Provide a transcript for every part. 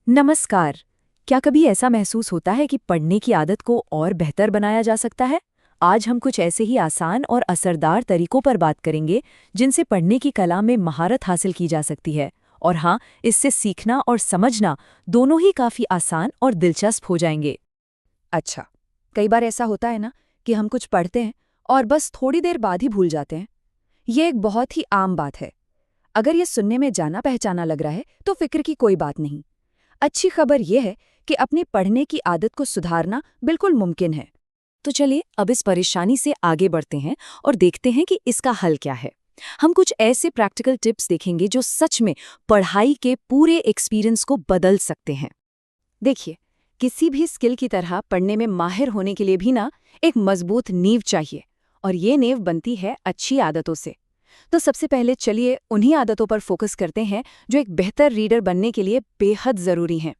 नमस्कार। क्या कभी ऐसा महसूस होता है कि पढ़ने की आदत को और बेहतर बनाया जा सकता है? आज हम कुछ ऐसे ही आसान और असरदार तरीकों पर बात करेंगे जिनसे पढ़ने की कला में महारत हासिल की जा सकती है। और हाँ, इससे सीखना और समझना दोनों ही काफ़ी आसान और दिलचस्प हो जाएंगे। अच्छा, कई बार ऐसा होता है ना कि हम कुछ पढ़ते हैं और बस थोड़ी देर बाद ही भूल जाते हैं। ये एक बहुत ही आम बात है। अगर ये सुनने में जाना पहचाना लग रहा है तो फिक्र की कोई बात नहीं। अच्छी खबर यह है कि अपनी पढ़ने की आदत को सुधारना बिल्कुल मुमकिन है। तो चलिए अब इस परेशानी से आगे बढ़ते हैं और देखते हैं कि इसका हल क्या है। हम कुछ ऐसे प्रैक्टिकल टिप्स देखेंगे जो सच में पढ़ाई के पूरे एक्सपीरियंस को बदल सकते हैं। देखिए, किसी भी स्किल की तरह पढ़ने में माहिर होने के लिए भी ना एक मजबूत नींव चाहिए, और ये नींव बनती है अच्छी आदतों से। तो सबसे पहले चलिए उन्हीं आदतों पर फोकस करते हैं जो एक बेहतर रीडर बनने के लिए बेहद ज़रूरी हैं।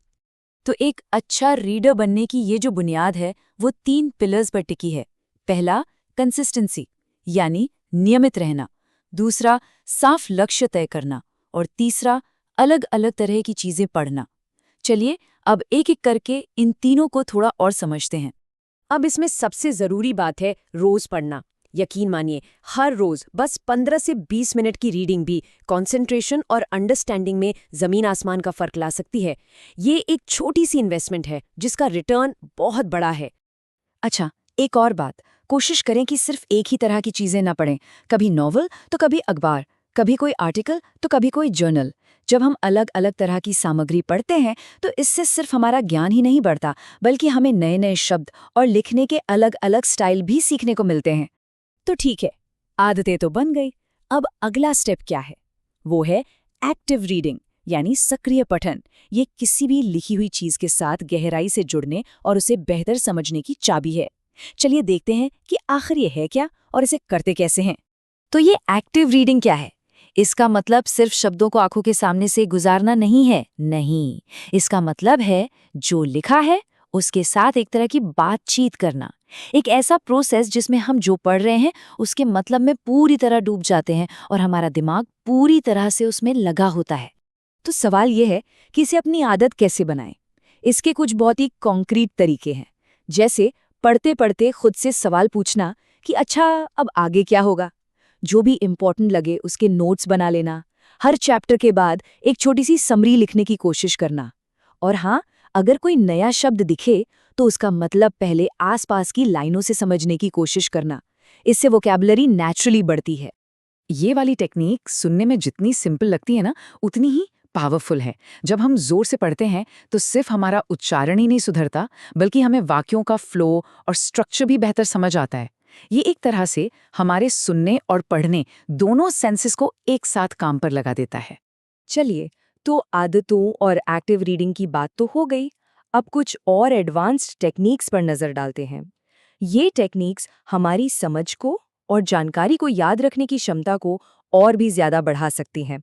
तो एक अच्छा रीडर बनने की ये जो बुनियाद है वो 3 पिलर्स पर टिकी है। पहला, कंसिस्टेंसी यानी नियमित रहना। दूसरा, साफ लक्ष्य तय करना। और तीसरा, अलग अलग तरह की चीजें पढ़ना। चलिए अब एक एक करके इन तीनों को थोड़ा और समझते हैं। अब इसमें सबसे ज़रूरी बात है रोज़ पढ़ना। यकीन मानिए, हर रोज़ बस 15 से 20 मिनट की रीडिंग भी कंसंट्रेशन और अंडरस्टैंडिंग में ज़मीन आसमान का फ़र्क ला सकती है। ये एक छोटी सी इन्वेस्टमेंट है जिसका रिटर्न बहुत बड़ा है। अच्छा, एक और बात, कोशिश करें कि सिर्फ एक ही तरह की चीजें ना पढ़ें। कभी नॉवल तो कभी अखबार, कभी कोई आर्टिकल तो कभी कोई जर्नल। जब हम अलग अलग तरह की सामग्री पढ़ते हैं तो इससे सिर्फ हमारा ज्ञान ही नहीं बढ़ता, बल्कि हमें नए नए शब्द और लिखने के अलग अलग स्टाइल भी सीखने को मिलते हैं। तो ठीक है, आदतें तो बन गई। अब अगला स्टेप क्या है? वो है एक्टिव रीडिंग, यानी सक्रिय पठन। ये किसी भी लिखी हुई चीज के साथ गहराई से जुड़ने और उसे बेहतर समझने की चाबी है। चलिए देखते हैं कि आखिर ये है क्या और इसे करते कैसे हैं। तो ये एक्टिव रीडिंग क्या है? इसका मतलब सिर्फ शब्दों को आंखों के सामने से गुजारना नहीं है। नहीं, इसका मतलब है जो लिखा है उसके साथ एक तरह की बातचीत करना। एक ऐसा प्रोसेस जिसमें हम जो पढ़ रहे हैं उसके मतलब में पूरी तरह डूब जाते हैं और हमारा दिमाग पूरी तरह से उसमें लगा होता है। तो सवाल ये है कि इसे अपनी आदत कैसे बनाएं। इसके कुछ बहुत ही कॉन्क्रीट तरीके हैं। जैसे पढ़ते पढ़ते खुद से सवाल पूछना कि अच्छा, अब आगे क्या होगा। जो भी इम्पोर्टेंट लगे उसके नोट्स बना लेना। हर चैप्टर के बाद एक छोटी सी समरी लिखने की कोशिश करना। और हाँ, अगर कोई नया शब्द दिखे तो उसका मतलब पहले आसपास की लाइनों से समझने की कोशिश करना। इससे वोकैबुलरी नेचुरली बढ़ती है। ये वाली टेक्निक सुनने में जितनी सिंपल लगती है ना, उतनी ही पावरफुल है। जब हम जोर से पढ़ते हैं तो सिर्फ हमारा उच्चारण ही नहीं सुधरता, बल्कि हमें वाक्यों का फ्लो और स्ट्रक्चर भी बेहतर समझ आता है। ये एक तरह से हमारे सुनने और पढ़ने दोनों सेंसेस को एक साथ काम पर लगा देता है। चलिए, तो आदतों और एक्टिव रीडिंग की बात तो हो गई। अब कुछ और एडवांस्ड टेक्निक्स पर नज़र डालते हैं। ये टेक्निक्स हमारी समझ को और जानकारी को याद रखने की क्षमता को और भी ज़्यादा बढ़ा सकती हैं।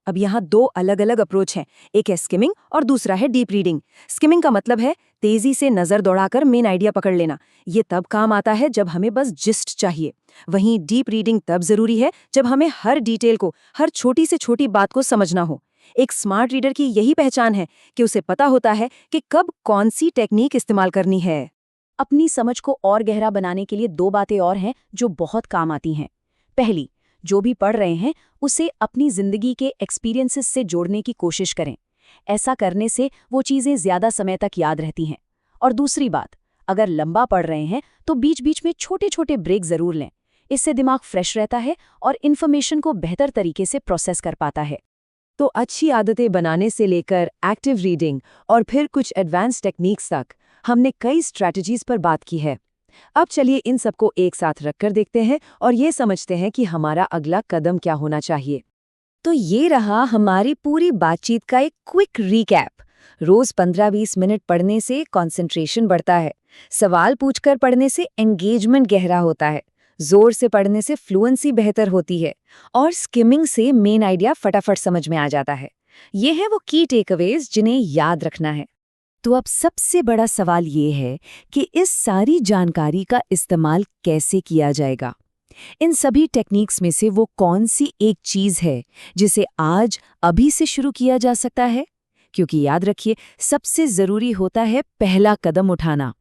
अब यहाँ दो अलग अलग अप्रोच हैं। एक है स्किमिंग और दूसरा है डीप रीडिंग। स्किमिंग का मतलब है तेजी से नज़र दौड़ाकर मेन आइडिया पकड़ लेना। ये तब काम आता है जब हमें बस जिस्ट चाहिए। वहीं डीप रीडिंग तब ज़रूरी है जब हमें हर डिटेल को, हर छोटी से छोटी बात को समझना हो। एक स्मार्ट रीडर की यही पहचान है कि उसे पता होता है कि कब कौन सी टेक्निक इस्तेमाल करनी है। अपनी समझ को और गहरा बनाने के लिए दो बातें और हैं जो बहुत काम आती हैं। पहली, जो भी पढ़ रहे हैं उसे अपनी जिंदगी के एक्सपीरियंसेस से जोड़ने की कोशिश करें। ऐसा करने से वो चीज़ें ज़्यादा समय तक याद रहती हैं। और दूसरी बात, अगर लंबा पढ़ रहे हैं तो बीच बीच में छोटे छोटे ब्रेक ज़रूर लें। इससे दिमाग फ्रेश रहता है और इन्फॉर्मेशन को बेहतर तरीके से प्रोसेस कर पाता है। तो अच्छी आदतें बनाने से लेकर एक्टिव रीडिंग और फिर कुछ एडवांस टेक्निक्स तक हमने कई स्ट्रैटेजीज पर बात की है। अब चलिए इन सबको एक साथ रखकर देखते हैं और ये समझते हैं कि हमारा अगला कदम क्या होना चाहिए। तो ये रहा हमारी पूरी बातचीत का एक क्विक रीकैप। रोज 15-20 मिनट पढ़ने से कंसंट्रेशन बढ़ता है। सवाल पूछकर पढ़ने से एंगेजमेंट गहरा होता है। जोर से पढ़ने से फ्लुएंसी बेहतर होती है। और स्किमिंग से मेन आइडिया फटाफट समझ में आ जाता है। ये है वो की टेकअवेज जिन्हें याद रखना है। तो अब सबसे बड़ा सवाल ये है कि इस सारी जानकारी का इस्तेमाल कैसे किया जाएगा। इन सभी टेक्निक्स में से वो कौन सी एक चीज है जिसे आज अभी से शुरू किया जा सकता है? क्योंकि याद रखिए, सबसे जरूरी होता है पहला कदम उठाना।